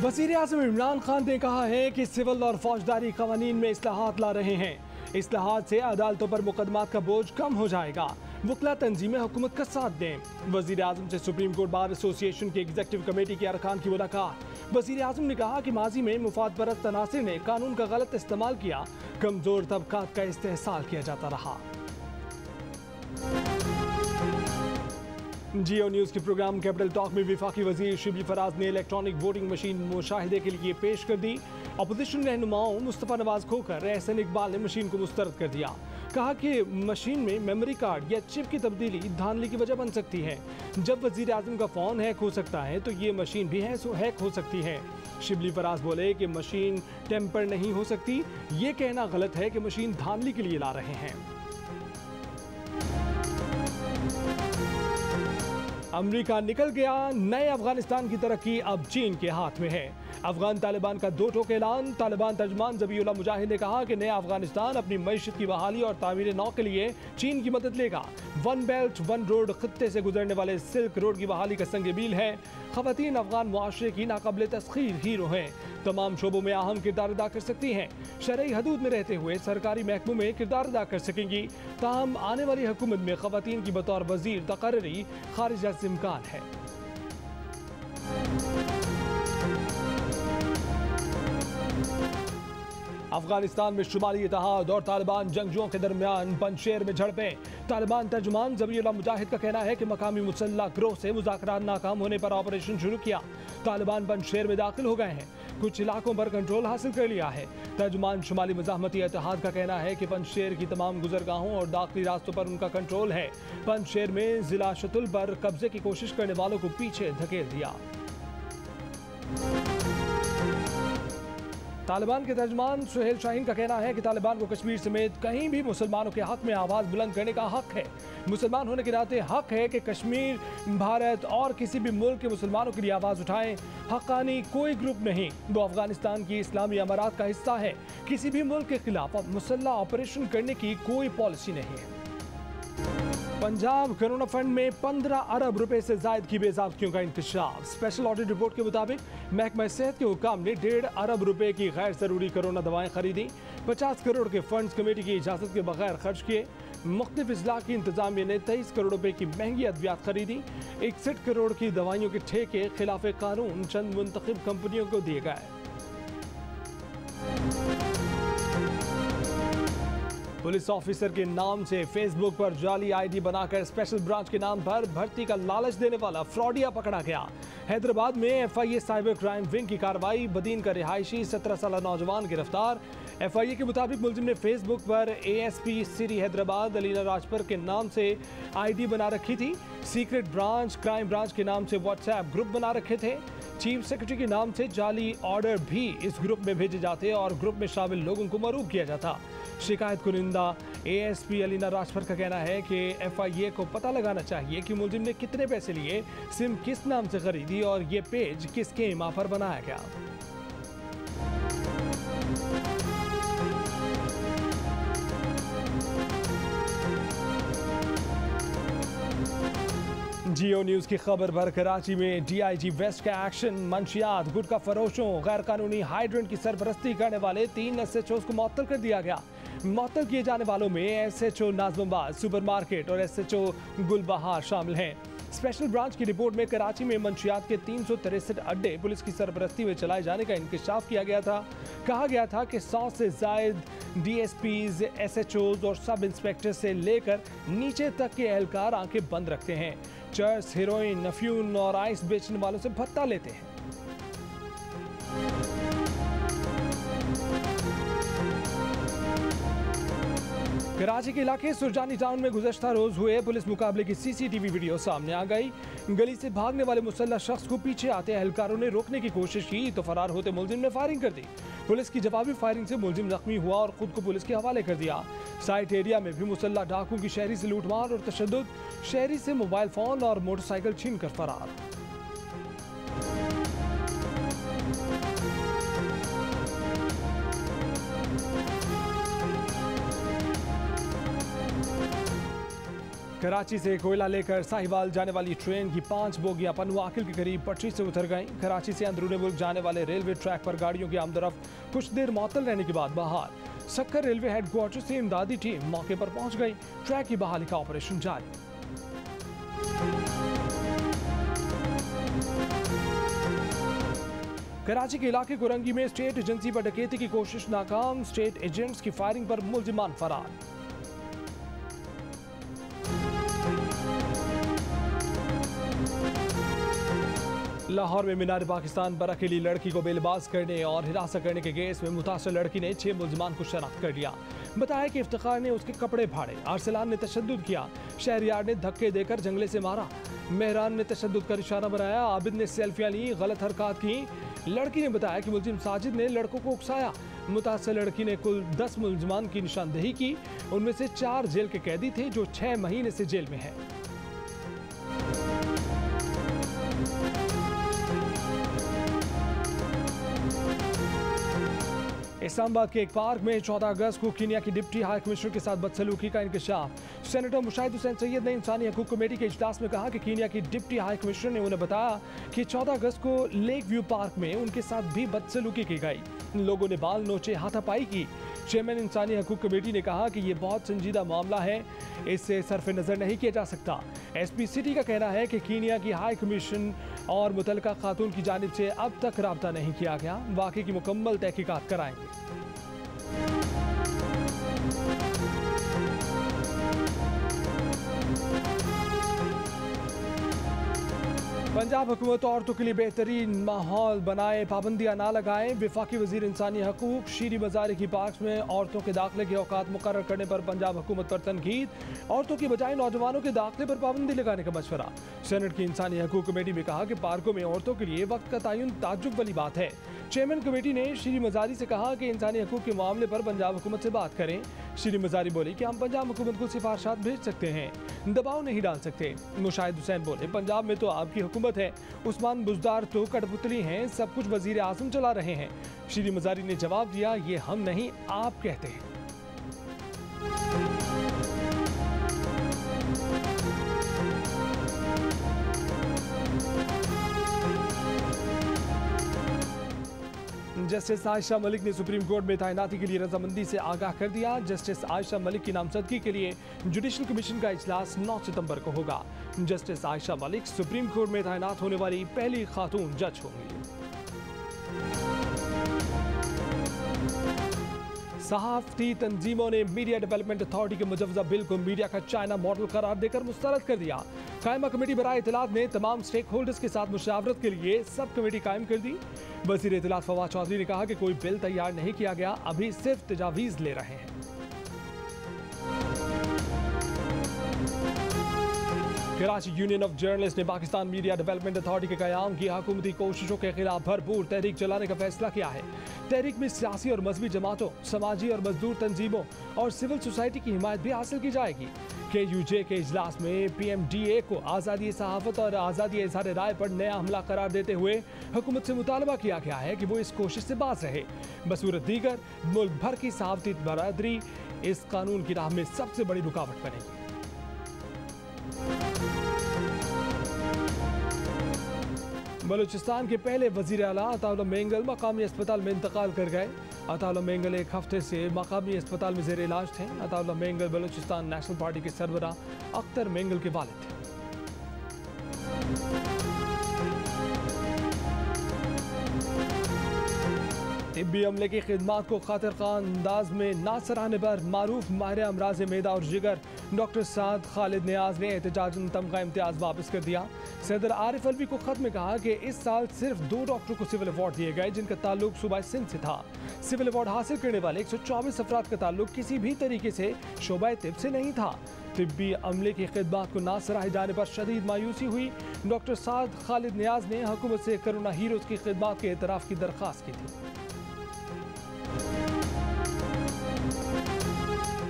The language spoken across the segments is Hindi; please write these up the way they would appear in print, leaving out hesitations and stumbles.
वज़ीर आज़म इमरान खान ने कहा है कि सिविल और फौजदारी कवानीन में इस्लाहात ला रहे हैं। इस्लाहात से अदालतों पर मुकदमात का बोझ कम हो जाएगा। वकला तंजीमें हुकूमत का साथ दें। वज़ीर आज़म से सुप्रीम कोर्ट बार एसोसिएशन की एग्जीक्यूटिव कमेटी के अरकान की मुलाकात। वज़ीर आज़म ने कहा कि माजी में मुफाद परस्त अनासिर ने कानून का गलत इस्तेमाल किया, कमजोर तबकात का इस्तेहसाल किया जाता रहा। जियो न्यूज़ के प्रोग्राम कैपिटल टॉक में वफाकी वजीर शिबली फराज ने इलेक्ट्रॉनिक वोटिंग मशीन मुशाहिदे के लिए पेश कर दी। अपोजिशन रहनुमाओं मुस्तफ़ा नवाज खोकर एहसन इकबाल ने मशीन को मुस्तरद कर दिया। कहा कि मशीन में मेमोरी कार्ड या चिप की तब्दीली धांधली की वजह बन सकती है। जब वजीर आज़म का फ़ोन हैक हो सकता है तो ये मशीन भी हैक हो सकती है। शिबली फराज बोले कि मशीन टेम्पर नहीं हो सकती। ये कहना गलत है कि मशीन धांधली के लिए ला रहे हैं। अमेरिका निकल गया, नए अफगानिस्तान की तरक्की अब चीन के हाथ में है। अफगान तालिबान का दो टोक ऐलान। तालिबान तर्जमान ज़बीउल्लाह मुजाहिद ने कहा कि नया अफगानिस्तान अपनी मईशत की बहाली और तामीर नौ के लिए चीन की मदद लेगा। वन बेल्ट वन रोड खत्ते से गुजरने वाले सिल्क रोड की बहाली का संग मील है। ख़वातीन अफगान मुआशरे की नाकाबिले तस्खीर हीरो हैं। तमाम शोबों में अहम किरदार अदा कर सकती हैं। शरई हदूद में रहते हुए सरकारी महकमों में किरदार अदा कर सकेंगी। ताहम आने वाली हुकूमत में ख़वातीन की बतौर वजीर तकर्री खारिजा से इम्कान है। अफगानिस्तान में शुमाली इत्तेहाद और तालिबान जंगजुओं के दरमियान पंजशेर में झड़पें। तालिबान तर्जुमान ज़बीउल्लाह मुजाहिद का कहना है कि मकामी मुसल्लह गिरोह से मुज़ाकरात नाकाम होने पर ऑपरेशन शुरू किया। तालिबान पंजशेर में दाखिल हो गए हैं। कुछ इलाकों पर कंट्रोल हासिल कर लिया है। तर्जुमान शुमाली मज़ाहमती इत्तेहाद का कहना है कि पंजशेर की तमाम गुजरगाहों और दाखिली रास्तों पर उनका कंट्रोल है। पंजशेर में जिला शतुल पर कब्जे की कोशिश करने वालों को पीछे धकेल दिया। तालिबान के तर्जमान सुहेल शाहीन का कहना है कि तालिबान को कश्मीर समेत कहीं भी मुसलमानों के हक में आवाज़ बुलंद करने का हक है। मुसलमान होने के नाते हक है कि कश्मीर, भारत और किसी भी मुल्क के मुसलमानों के लिए आवाज़ उठाएं। हक्कानी कोई ग्रुप नहीं, वो अफगानिस्तान की इस्लामी अमारात का हिस्सा है। किसी भी मुल्क के खिलाफ मुसल्लह ऑपरेशन करने की कोई पॉलिसी नहीं है। पंजाब कोरोना फंड में 15 अरब रुपए से जायद की बेज़ाब्तियों का इंकशाफ। स्पेशल ऑडिट रिपोर्ट के मुताबिक महकमा सेहत के हुकाम ने 1.5 अरब रुपए की गैर ज़रूरी कोरोना दवाएं खरीदी। 50 करोड़ के फंड्स कमेटी की इजाज़त के बगैर खर्च किए। मुख्तलिफ अजला की इंतजामिया ने 23 करोड़ रुपए की महंगी अद्वियात खरीदी। 61 करोड़ की दवाइयों के ठेके खिलाफ कानून चंद मुंतखब कंपनियों को दिए गए। पुलिस ऑफिसर के नाम से फेसबुक पर जाली आईडी बनाकर स्पेशल ब्रांच के नाम पर भर्ती का लालच देने वाला फ्रॉडिया पकड़ा गया। हैदराबाद में एफआईए साइबर क्राइम विंग की कार्रवाई। बदीन का रिहायशी 17 साल नौजवान गिरफ्तार। एफआईए के मुताबिक मुलजिम ने फेसबुक पर एएसपी सिटी हैदराबाद अलीना राजपर के नाम से आईडी बना रखी थी। सीक्रेट ब्रांच, क्राइम ब्रांच के नाम से व्हाट्सएप ग्रुप बना रखे थे। चीफ सेक्रेटरी के नाम से जाली ऑर्डर भी इस ग्रुप में भेजे जाते और ग्रुप में शामिल लोगों को मरूब किया जाता। शिकायत कुनिंदा एएसपी अलीना राजपर का कहना है कि एफआईए को पता लगाना चाहिए कि मुलजिम ने कितने पैसे लिए, सिम किस नाम से खरीदी और ये पेज किसके इमा पर बनाया गया। जियो न्यूज़ की खबर पर कराची में डीआईजी वेस्ट का एक्शन। मंशियात, गुटखा फरोशों, गैर कानूनी हाइड्रेंट की सरपरस्ती करने वाले 3 एसएचओ को मुअत्तल कर दिया गया। मुअत्तल किए जाने वालों में एसएचओ नाज़मुबाद सुपरमार्केट और एसएचओ गुलबहार शामिल हैं। स्पेशल ब्रांच की रिपोर्ट में कराची में मंशियात के 363 अड्डे पुलिस की सरपरस्ती में चलाए जाने का इंकशाफ किया गया था। कहा गया था कि 100 से जायद डीएसपीज, एसएचओज और सब इंस्पेक्टर से लेकर नीचे तक के एहलकार आंखें बंद रखते हैं। चर्स, हेरोइन, अफ्यून और आइस बेचने वालों से भत्ता लेते हैं। कराची के इलाके सुरजानी टाउन में गुज़श्ता रोज हुए पुलिस मुकाबले की सीसीटीवी वीडियो सामने आ गई। गली से भागने वाले मुसल्लह शख्स को पीछे आते एहलकारों ने रोकने की कोशिश की तो फरार होते मुलजिम ने फायरिंग कर दी। पुलिस की जवाबी फायरिंग से मुलजिम जख्मी हुआ और खुद को पुलिस के हवाले कर दिया। साइट एरिया में भी मुसल्लह डाकुओं की शहरी से लूटमार और तशद्दुद, शहरी से मोबाइल फोन और मोटरसाइकिल छीन कर फरार। कराची से कोयला लेकर साहिवाल जाने वाली ट्रेन की 5 बोगियां पनुआकिल के करीब पटरी से उतर गईं। कराची से अंदरूनी मुल्क जाने वाले रेलवे ट्रैक पर गाड़ियों की आमदरफ्त कुछ देर मअतल रहने के बाद बहाल। सक्कर रेलवे हेडक्वार्टर से इमदादी टीम मौके पर पहुंच गई। ट्रैक की बहाली का ऑपरेशन जारी। कराची के इलाके कुरंगी में स्टेट एजेंसी पर डकैती की कोशिश नाकाम। स्टेट एजेंट्स की फायरिंग पर मुलजिमान फरार। लाहौर में मीनार पाकिस्तान पर अकेली लड़की को बेलिबास करने और हिरासत करने के केस में मुतासर लड़की ने 6 मुलजिमान को शनाख्त कर लिया। बताया कि इफ्तिखार ने उसके कपड़े फाड़े, अरसलान ने तशद्दुद किया, शहरियार ने धक्के देकर जंगले से मारा, मेहरान ने तशद्दुद कर इशारा बनाया, आबिद ने सेल्फियां ली, गलत हरकत की। लड़की ने बताया कि मुलजिम साजिद ने लड़कों को उकसाया। मुतासर लड़की ने कुल 10 मुलजिमान की निशानदेही की। उनमें से 4 जेल के कैदी थे जो 6 महीने से जेल में हैं। इस्लामाबाद के एक पार्क में 14 अगस्त को कीनिया की डिप्टी हाई कमिश्नर के साथ बदसलूकी का इंकशाफ। सेनेटर मुशाहिद हुसैन सैयद ने इंसानी हकूक कमेटी के इजलास में कहा कि कीनिया की डिप्टी हाई कमिश्नर ने उन्हें बताया कि 14 अगस्त को लेक व्यू पार्क में उनके साथ भी बदसलूकी की गई। लोगों ने बाल नोचे, हाथापाई की। चेयरमैन इंसानी हकूक कमेटी ने कहा कि ये बहुत संजीदा मामला है, इससे सरफ नज़र नहीं किया जा सकता। SP सिटी का कहना है कि कीनिया की हाई कमीशन और मुतलका खातून की जानिब से अब तक राब्ता नहीं किया गया। वाक़े की मुकम्मल तहकीकात कराएंगे। पंजाब हुकूमत औरतों के लिए बेहतरीन माहौल बनाए, पाबंदियां ना लगाएं। वफाकी वजीर इंसानी हकूक शीरी मज़ारी की पार्क में औरतों के दाखिले के औकात मुकर्रर करने पर पंजाब हुकूमत पर तनकीद। औरतों की बजाय नौजवानों के दाखिले पर पाबंदी लगाने का मशवरा। सेनेट की इंसानी हकूक कमेटी में कहा कि पार्कों में औरतों के लिए वक्त का तयन ताज्जुब वाली बात है। चेयरमैन कमेटी ने शीरी मज़ारी से कहा कि इंसानी हकूक के मामले पर पंजाब हुकूमत से बात करें। शीरी मज़ारी बोली कि हम पंजाब हुकूमत को सिफारिशात भेज सकते हैं, दबाव नहीं डाल सकते। मुशाहिद हुसैन बोले पंजाब में तो आपकी हुकूमत है, उस्मान बुज़दार तो कठपुतली हैं, सब कुछ वज़ीर आज़म चला रहे हैं। शीरी मज़ारी ने जवाब दिया, ये हम नहीं आप कहते हैं। जस्टिस आयशा मलिक ने सुप्रीम कोर्ट में तैनाती के लिए रजामंदी से आगाह कर दिया। जस्टिस आयशा मलिक की नामजदगी के लिए जुडिशल कमीशन का इजलास 9 सितंबर को होगा। Justice Ayesha Malik supreme court में तैनात होने वाली पहली खातून जज होंगी। सहाफ़ती तंजीमों ने मीडिया डेवलपमेंट अथॉरिटी के मुजवजा बिल को मीडिया का चाइना मॉडल करार देकर मुस्तरद कर दिया। कायमा कमेटी बराए इत्तलात ने तमाम स्टेक होल्डर्स के साथ मुशावरत के लिए सब कमेटी कायम कर दी। वज़ीर इत्तलात फवाद चौधरी ने कहा कि कोई बिल तैयार नहीं किया गया, अभी सिर्फ तजावीज़ ले रहे हैं। कराची यूनियन ऑफ जर्नलिस्ट ने पाकिस्तान मीडिया डेवलपमेंट अथॉरिटी के क़याम की हुकूमती कोशिशों के खिलाफ भरपूर तहरीक चलाने का फैसला किया है। तहरीक में सियासी और मजहबी जमातों, समाजी और मजदूर तंजीमों और सिविल सोसाइटी की हिमायत भी हासिल की जाएगी। KUJ के इजलास में PMDA को आज़ादी सहाफ़त और आज़ादी इज़हार राय पर नया हमला करार देते हुए हुकूमत से मुतालबा किया गया है कि वो इस कोशिश से बाज रहे। बसूरत दीगर मुल्क भर की सहाफ़ती बरादरी इस कानून की राह में सबसे बड़ी रुकावट बनेगी। बलूचिस्तान के पहले वज़ीर आला अताउल्लाह मेंगल मकामी अस्पताल में इंतकाल कर गए। अताउल्लाह मेंगल एक हफ्ते से मकामी अस्पताल में ज़ेर इलाज थे। अताउल्लाह मेंगल बलूचिस्तान नेशनल पार्टी के सरबरा अख्तर मेंगल के वालिद थे। तिब्बी अमले की खिदमात को खातिर खान अंदाज में ना सराहने पर मारूफ माहिर अमराज मेदा और जिगर डॉक्टर साद खालिद नियाज ने एहतजाजन तमगा इम्तियाज वापस कर दिया। सदर आरिफ अलवी को खत में कहा कि इस साल सिर्फ 2 डॉक्टरों को सिविल अवार्ड दिए गए जिनका ताल्लुक सूबा सिंध से था। सिविल अवार्ड हासिल करने वाले 124 अफराद का ताल्लुक किसी भी तरीके से शोबा तिब से नहीं था। तिब्बी अमले की खिदमात को ना सराहे जाने पर शदीद मायूसी हुई। डॉक्टर साद खालिद नियाज ने हुकूमत से कोरोना हीरोज की खिदमात के एतराफ़ की दरख्वास्त की थी।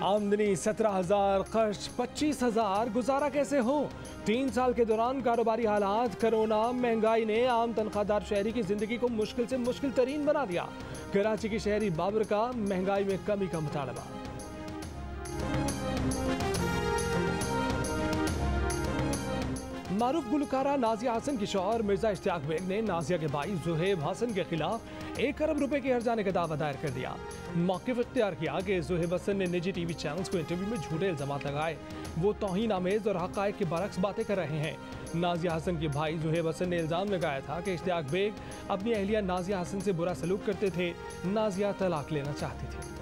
आमदनी 17,000, खर्च 25,000, गुजारा कैसे हो? 3 साल के दौरान कारोबारी हालात, कोरोना, महंगाई ने आम तनख्वाहदार शहरी की जिंदगी को मुश्किल से मुश्किल तरीन बना दिया। कराची की शहरी बाबर का महंगाई में कमी का मुतालबा। मारूफ गुलकारा नाजिया हसन के शौहर मिर्जा इश्तियाक बेग ने नाजिया के भाई जुहेब हसन के खिलाफ 1 अरब रुपए के हर्जाने का दावा दायर कर दिया। मौक़िफ़ इख्तियार किया कि जुहेब हसन ने निजी टीवी चैनल्स को इंटरव्यू में झूठे इल्जामात लगाए। वो तौहीन आमेज और हक़ाइक़ के बरक्स बातें कर रहे हैं। नाजिया हसन के भाई जुहेब हसन ने इल्ज़ाम लगाया था कि इश्तियाक बेग अपनी अहलिया नाजिया हसन से बुरा सलूक करते थे। नाजिया तलाक लेना चाहती थी।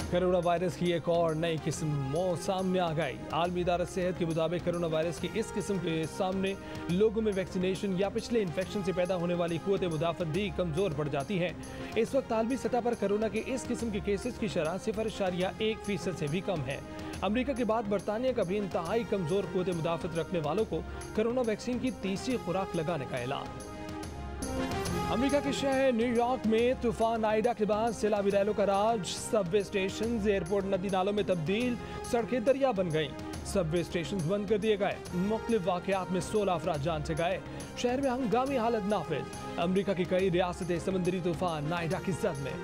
कोरोना वायरस की एक और नई किस्म सामने आ गई। आलमी इदारा सेहत के मुताबिक कोरोना वायरस की इस किस्म के सामने लोगों में वैक्सीनेशन या पिछले इन्फेक्शन से पैदा होने वाली क़ुव्वत मुदाफ़त भी कमज़ोर पड़ जाती है। इस वक्त आलमी सतह पर कोरोना के इस किस्म के केसेस की शरह 0.1% से भी कम है। अमेरिका के बाद बरतानिया का भी इंतहाई कमज़ोर क़ुव्वत मुदाफ़त रखने वालों को कोरोना वैक्सीन की तीसरी खुराक लगाने का ऐलान। अमेरिका के शहर न्यूयॉर्क में तूफान आइडा के बाद सैलाबी रैलों का राज। सबवे स्टेशन, एयरपोर्ट नदी नालों में तब्दील, सड़कें दरिया बन गईं। सबवे स्टेशन बंद कर दिए गए। मुख्तलिफ वाक़यात में 16 अफराद जान से गए। शहर में हंगामी हालत नाफिज। अमेरिका की कई रियासतें समंदरी तूफान आइडा की जद में।